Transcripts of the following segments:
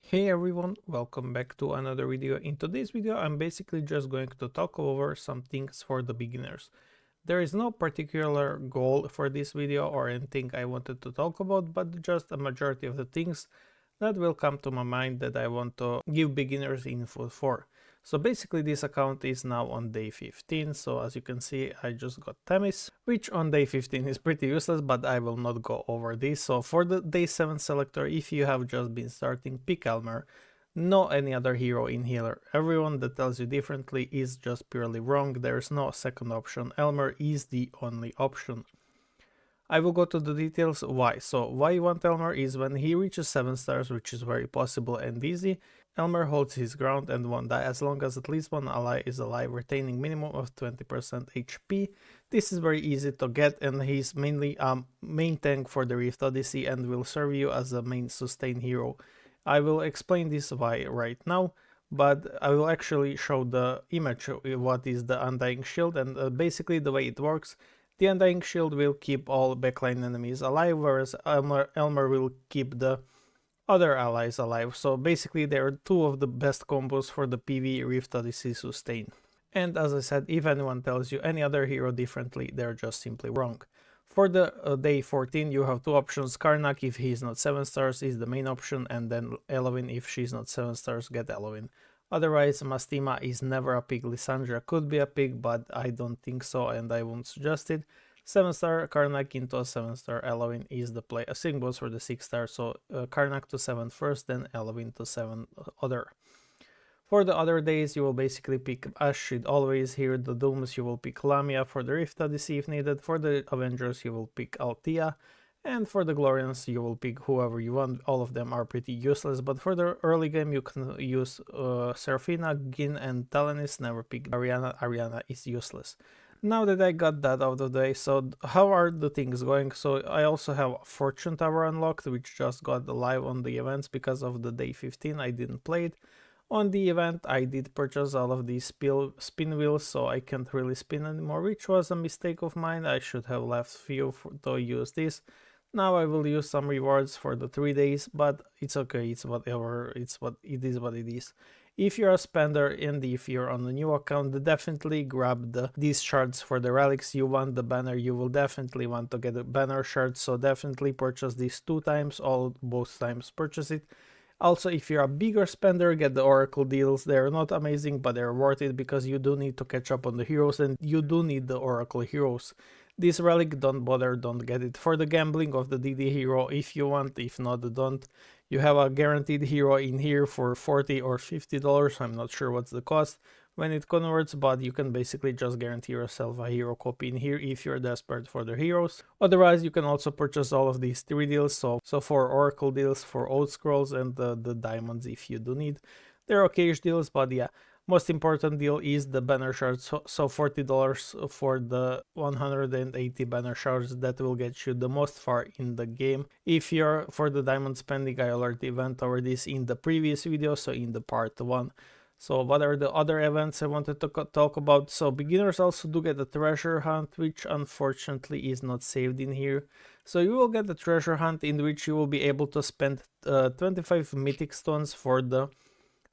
Hey everyone, welcome back to another video. In today's video I'm basically just going to talk over some things for the beginners. There is no particular goal for this video or anything I wanted to talk about, but just a majority of the things that will come to my mind that I want to give beginners info for. So basically this account is now on day 15, so as you can see I just got Themis, which on day 15 is pretty useless, but I will not go over this. So for the day 7 selector, if you have just been starting, pick Elmer. No any other hero in healer. Everyone that tells you differently is just purely wrong. There's no second option. Elmer is the only option. I will go to the details why. So why you want Elmer is when he reaches 7 stars, which is very possible and easy, Elmer holds his ground and won't die as long as at least one ally is alive, retaining minimum of 20% HP. This is very easy to get, and he's mainly a main tank for the Rift Odyssey and will serve you as a main sustain hero. I will explain this why right now, but I will actually show the image what is the Undying Shield, and basically the way it works. The Undying Shield will keep all backline enemies alive, whereas Elmer will keep the other allies alive. So basically they are two of the best combos for the PV Rift Odyssey sustain. And as I said, if anyone tells you any other hero differently, they're just simply wrong. For the day 14 you have two options. Karnak, if he is not 7 stars, is the main option, and then Elovin, if she is not 7 stars, get Elovin. Otherwise, Mastima is never a pig. Lissandra could be a pig, but I don't think so and I won't suggest it. 7-star Karnak into a 7-star Elovin is the play. Same goes for the 6-star, so Karnak to 7 first, then Elovin to 7 other. For the other days you will basically pick Ashid always. Here the Dooms you will pick Lamia. For the Rift Odyssey if needed. For the Avengers you will pick Althea. And for the Glorians you will pick whoever you want. All of them are pretty useless, but for the early game you can use Seraphina, Gin and Telenis. Never pick Ariana. Ariana is useless. Now that I got that out of the way, so how are the things going? So I also have Fortune Tower unlocked, which just got live on the events because of the day 15. I didn't play it. On the event I did purchase all of these spin wheels, so I can't really spin anymore, which was a mistake of mine. I should have left few to use this. Now I will use some rewards for the 3 days, but it's okay, it's whatever, it is what it is. If you're a spender and if you're on a new account, definitely grab these shards for the relics. You want the banner, you will definitely want to get a banner shard, so definitely purchase these 2 times, both times purchase it. Also, if you're a bigger spender, get the Oracle deals. They're not amazing, but they're worth it because you do need to catch up on the heroes and you do need the Oracle heroes. This relic, don't bother, don't get it. For the gambling of the DD hero, if you want, if not, don't. You have a guaranteed hero in here for $40 or $50, I'm not sure what's the cost when it converts, but you can basically just guarantee yourself a hero copy in here if you're desperate for the heroes. Otherwise, you can also purchase all of these 3 deals, so for Oracle deals, for Old Scrolls, and the diamonds if you do need. They're okay-ish deals, but yeah. Most important deal is the banner shards, so $40 for the 180 banner shards. That will get you the most far in the game. If you're for the diamond spending, I already went over this in the previous video, so in the part 1. So what are the other events I wanted to talk about? So beginners also do get a treasure hunt, which unfortunately is not saved in here. So you will get a treasure hunt in which you will be able to spend 25 mythic stones for the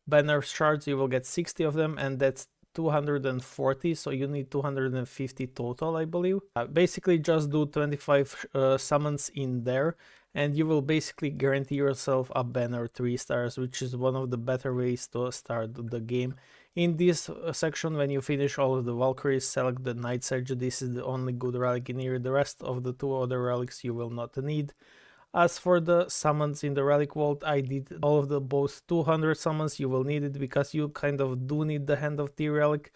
banner shards. You will get 60 of them, and that's 240, so you need 250 total, I believe. Basically just do 25 summons in there and you will basically guarantee yourself a banner 3 stars, which is one of the better ways to start the game. In this section, when you finish all of the Valkyries, select the Night Sage. This is the only good relic in here. The rest of the 2 other relics you will not need. As for the summons in the Relic Vault, I did all of the both 200 summons. You will need it because you kind of do need the Hand of Tyr relic,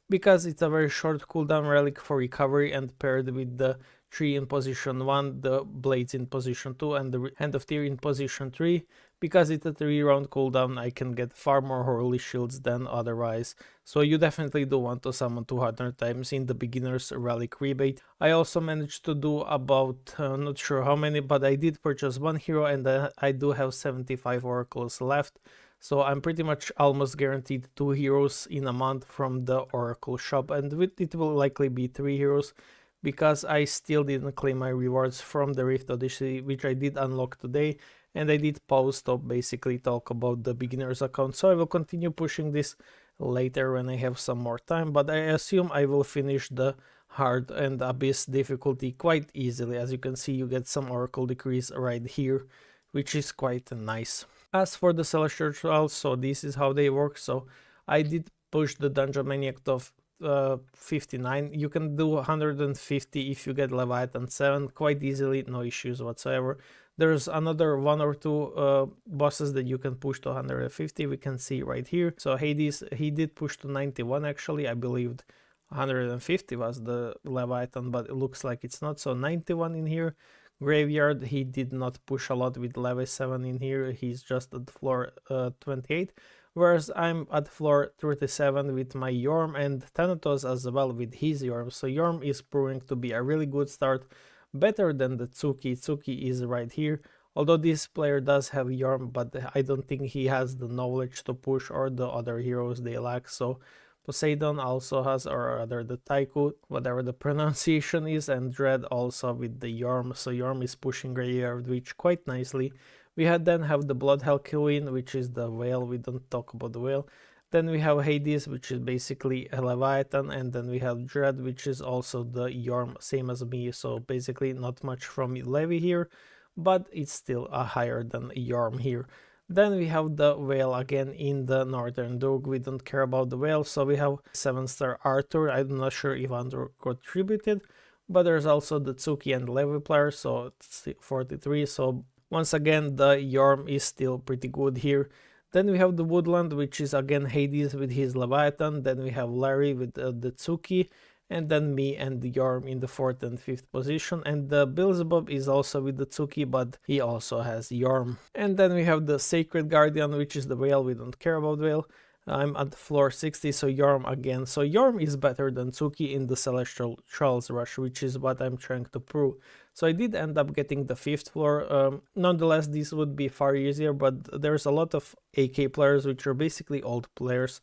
because it's a very short cooldown relic for recovery, and paired with the tree in position 1, the blades in position 2, and the Hand of Tyr in position 3. Because it's a 3-round cooldown, I can get far more holy shields than otherwise. So you definitely do want to summon 200 times in the beginner's relic rebate. I also managed to do about, not sure how many, but I did purchase 1 hero, and I do have 75 oracles left. So I'm pretty much almost guaranteed 2 heroes in a month from the Oracle shop, and it will likely be 3 heroes because I still didn't claim my rewards from the Rift Odyssey, which I did unlock today, and I did pause to basically talk about the beginner's account, so I will continue pushing this later when I have some more time, but I assume I will finish the hard and abyss difficulty quite easily. As you can see, you get some oracle decrease right here, which is quite nice. As for the celestial trials, so this is how they work. So I did push the dungeon maniac to 59. You can do 150 if you get Leviathan 7 quite easily, no issues whatsoever. There's another one or two bosses that you can push to 150, we can see right here. So Hades, he did push to 91 actually, I believed 150 was the Leviathan, but it looks like it's not, so 91 in here. Graveyard, he did not push a lot with level 7 in here, he's just at floor 28. Whereas I'm at floor 37 with my Yorm, and Thanatos as well with his Yorm. So Yorm is proving to be a really good start, better than the Tsuki. Tsuki is right here. Although this player does have Yorm, but I don't think he has the knowledge to push, or the other heroes they lack. So Poseidon also has, or rather the Taiku, whatever the pronunciation is, and Dread also with the Yorm. So Yorm is pushing Graveyard Witch quite nicely. We then have the Bloodhell Queen, which is the whale. We don't talk about the whale. Then we have Hades, which is basically a Leviathan, and then we have Dread, which is also the Yorm, same as me. So basically not much from Levi here, but it's still higher than Yorm here. Then we have the whale again in the Northern Dog. We don't care about the whale, so we have 7-star Arthur. I'm not sure if Andrew contributed, but there's also the Tsuki and Levi player, so it's 43. So once again, the Yorm is still pretty good here. Then we have the Woodland, which is again Hades with his Leviathan. Then we have Larry with the Tsuki, and then me and the Yorm in the 4th and 5th position. And the Beelzebub is also with the Tsuki, but he also has Yorm. And then we have the Sacred Guardian, which is the whale. We don't care about whale. I'm at floor 60, so Yorm again. So Yorm is better than Tsuki in the Celestial Trials Rush, which is what I'm trying to prove. So I did end up getting the 5th floor. Nonetheless, this would be far easier, but there's a lot of AK players, which are basically old players.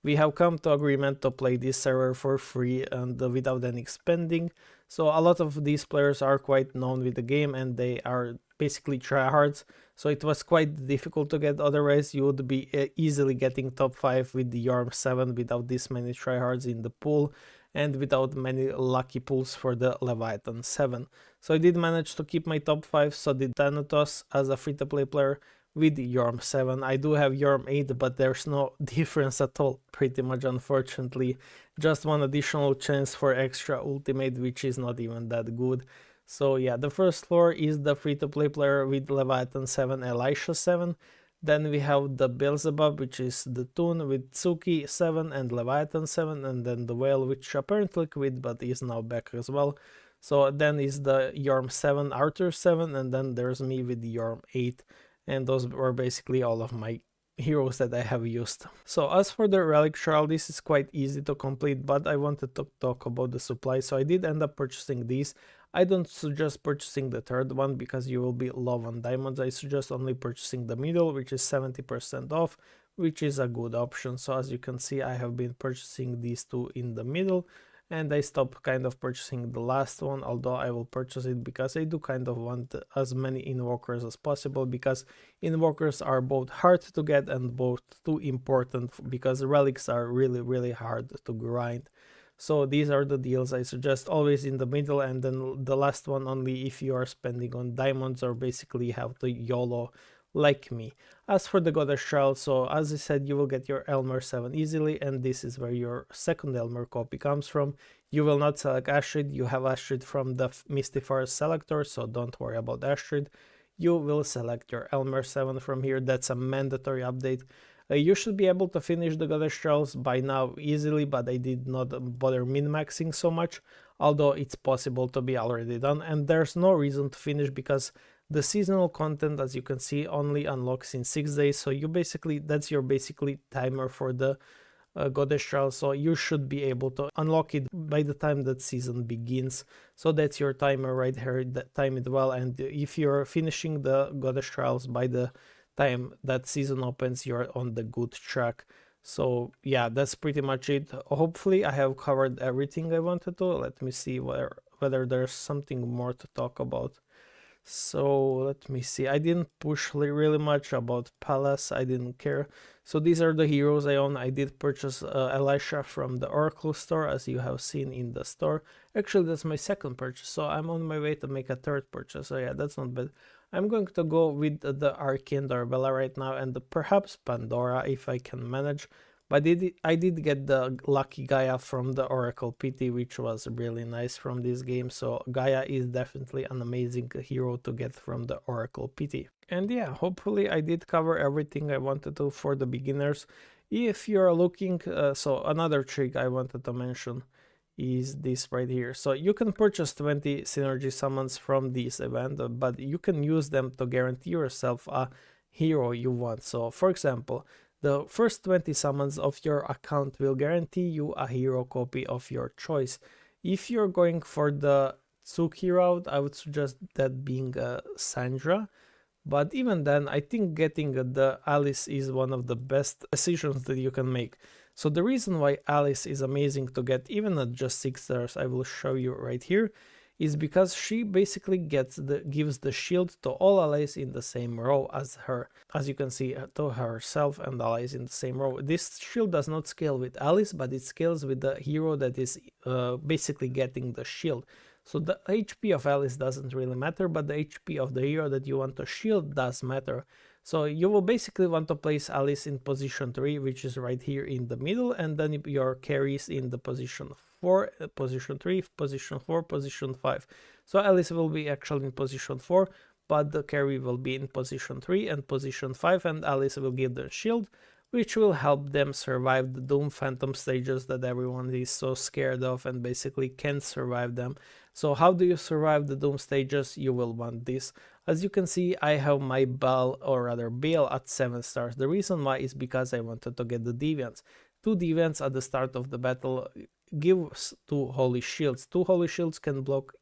We have come to agreement to play this server for free and without any spending. So a lot of these players are quite known with the game, and they are basically tryhards. So it was quite difficult to get, otherwise you would be easily getting top 5 with the Yorm 7 without this many tryhards in the pool, and without many lucky pulls for the Leviathan 7. So I did manage to keep my top 5, so did Thanatos as a free-to-play player with Yorm 7. I do have Yorm 8, but there's no difference at all, pretty much, unfortunately. Just one additional chance for extra ultimate, which is not even that good. So yeah, the first floor is the free-to-play player with Leviathan 7, Elisha 7. Then we have the Beelzebub, which is the Toon with Tsuki 7 and Leviathan 7, and then the Whale, which apparently quit but is now back as well. So then is the Yorm 7, Arthur 7, and then there's me with the Yorm 8. And those were basically all of my heroes that I have used. So as for the Relic trial, this is quite easy to complete, but I wanted to talk about the supply, so I did end up purchasing these. I don't suggest purchasing the third one because you will be low on diamonds. I suggest only purchasing the middle, which is 70% off, which is a good option. So as you can see, I have been purchasing these two in the middle, and I stopped kind of purchasing the last one, although I will purchase it because I do kind of want as many invokers as possible, because invokers are both hard to get and both too important, because relics are really hard to grind. So these are the deals I suggest, always in the middle, and then the last one only if you are spending on diamonds or basically have to YOLO like me. As for the Goddess Trial, so as I said, you will get your Elmer 7 easily, and this is where your second Elmer copy comes from. You will not select Astrid, you have Astrid from the Mystifier selector, so don't worry about Astrid. You will select your Elmer 7 from here, that's a mandatory update. You should be able to finish the Goddess Trials by now easily, but I did not bother min-maxing so much, although it's possible to be already done, and there's no reason to finish because the seasonal content, as you can see, only unlocks in 6 days, so you basically, that's your basically timer for the Goddess Trial, so you should be able to unlock it by the time that season begins. So that's your timer right here, time it well, and if you're finishing the Goddess Trials by the time that season opens, you're on the good track. So yeah, that's pretty much it. Hopefully I have covered everything I wanted to. Let me see whether there's something more to talk about. So let me see. I didn't push really much about Palace. I didn't care. So these are the heroes I own. I did purchase Elisha from the Oracle store, as you have seen in the store. Actually, that's my second purchase. So I'm on my way to make a third purchase. So yeah, that's not bad. I'm going to go with the Arcane Darbella right now, and perhaps Pandora if I can manage. But I did get the Lucky Gaia from the Oracle PT, which was really nice from this game. So Gaia is definitely an amazing hero to get from the Oracle PT. And yeah, hopefully I did cover everything I wanted to for the beginners. If you're looking, so another trick I wanted to mention is this right here. So you can purchase 20 synergy summons from this event, but you can use them to guarantee yourself a hero you want. So for example, the first 20 summons of your account will guarantee you a hero copy of your choice. If you're going for the Tsuki route, I would suggest that being Sandra. But even then, I think getting the Alice is one of the best decisions that you can make. So the reason why Alice is amazing to get even at just 6 stars, I will show you right here, is because she basically gives the shield to all allies in the same row as her. As you can see, to herself and allies in the same row. This shield does not scale with Alice, but it scales with the hero that is basically getting the shield. So the HP of Alice doesn't really matter, but the HP of the hero that you want to shield does matter. So you will basically want to place Alice in position 3, which is right here in the middle, and then your carries in the position 4, position 3, position 4, position 5. So Alice will be actually in position 4, but the carry will be in position 3 and position 5, and Alice will give the shield, which will help them survive the Doom Phantom stages that everyone is so scared of and basically can't survive them. So how do you survive the Doom stages? You will want this. As you can see, I have my Bale, or rather Bale, at 7 stars. The reason why is because I wanted to get the Deviants. 2 Deviants at the start of the battle gives 2 Holy Shields. 2 Holy Shields can block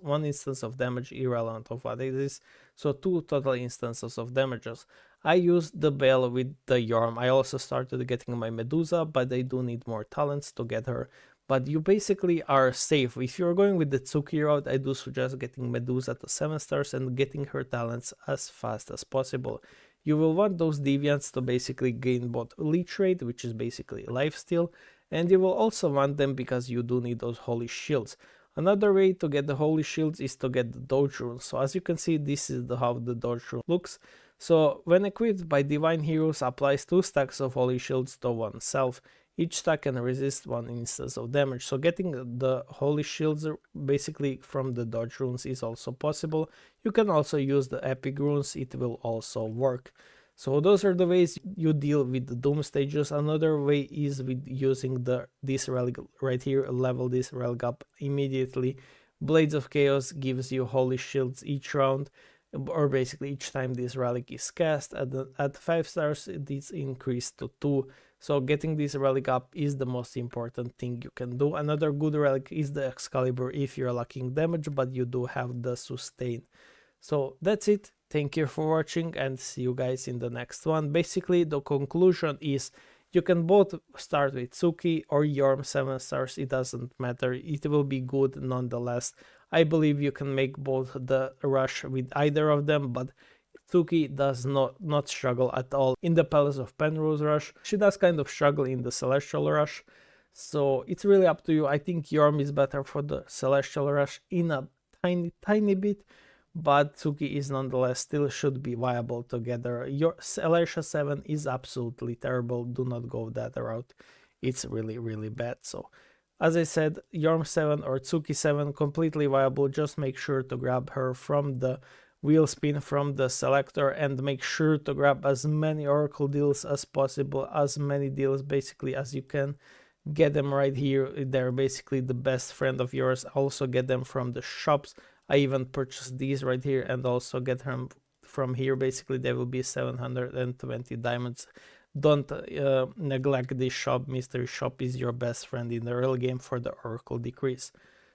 one instance of damage irrelevant of what it is. So 2 total instances of damages. I used the Bale with the Yorm. I also started getting my Medusa, but I do need more talents to get her. But you basically are safe. If you're going with the Tsuki route, I do suggest getting Medusa to 7 stars and getting her talents as fast as possible. You will want those Deviants to basically gain both Leech Rate, which is basically lifesteal, and you will also want them because you do need those Holy Shields. Another way to get the Holy Shields is to get the Dodge Runes. So as you can see, this is how the Dodge Rune looks. So when equipped by Divine Heroes, applies 2 stacks of Holy Shields to oneself. Each stack can resist 1 instance of damage. So getting the Holy Shields basically from the Dodge Runes is also possible. You can also use the Epic Runes, it will also work. So those are the ways you deal with the Doom stages. Another way is with using this relic right here, level this relic up immediately. Blades of Chaos gives you Holy Shields each round, or basically each time this relic is cast. At 5 stars it is increased to 2. So getting this relic up is the most important thing you can do. Another good relic is the Excalibur if you're lacking damage, but you do have the sustain. So that's it. Thank you for watching and see you guys in the next one. Basically, the conclusion is you can both start with Tsuki or Yorm 7 stars. It doesn't matter. It will be good nonetheless. I believe you can make both the rush with either of them, but Tsuki does not struggle at all in the Palace of Penrose rush. She does kind of struggle in the Celestial rush. So it's really up to you. I think Yorm is better for the Celestial rush in a tiny bit, but Tsuki is nonetheless still should be viable together. Your Elisha 7 is absolutely terrible. Do not go that route. It's really bad. So as I said, Yorm 7 or Tsuki 7 completely viable. Just make sure to grab her from the wheel spin from the selector and make sure to grab as many Oracle deals as possible, as many deals basically as you can. Get them right here. They're basically the best friend of yours. Also get them from the shops. I even purchased these right here and also get them from here. Basically, there will be 720 diamonds. Don't neglect this shop. Mystery shop is your best friend in the early game for the Oracle decrease.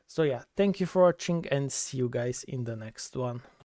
So yeah, thank you for watching and see you guys in the next one.